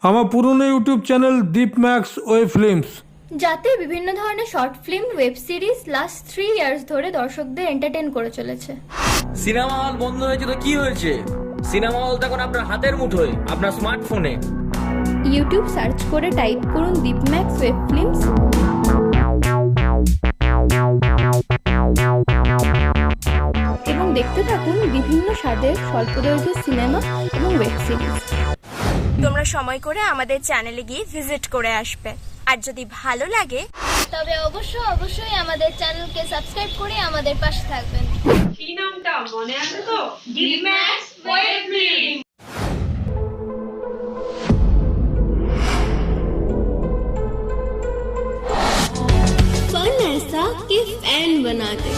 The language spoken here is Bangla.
আমার পুরনো ইউটিউব চ্যানেল দীপ ম্যাক্স ওয়েব ফিল্মস, যাতে বিভিন্ন ধরনের short film, web series last 3 years ধরে দর্শকদের এন্টারটেইন করে চলেছে। সিনেমা হল বন্ধ হয়েছে তো কি হয়েছে? সিনেমা হল তখন আপনার হাতের মুঠোয়, আপনার স্মার্টফোনে। ইউটিউব সার্চ করে টাইপ করুন দীপ ম্যাক্স ওয়েব ফিল্মস। এবং দেখতে থাকুন বিভিন্ন স্বাদের স্বল্পদৈর্ঘ্য সিনেমা এবং ওয়েব সিরিজ। তোমরা সময় করে আমাদের চ্যানেলে গিয়ে ভিজিট করে আসবে, আর যদি ভালো লাগে তবে অবশ্যই আমাদের চ্যানেলকে সাবস্ক্রাইব করে আমাদের পাশে থাকবেন। কি নামটা মনে আছে তো? দীপ ম্যাক্স ওয়েব ফিল্ম। फन ऐसा कि फैन बना दे।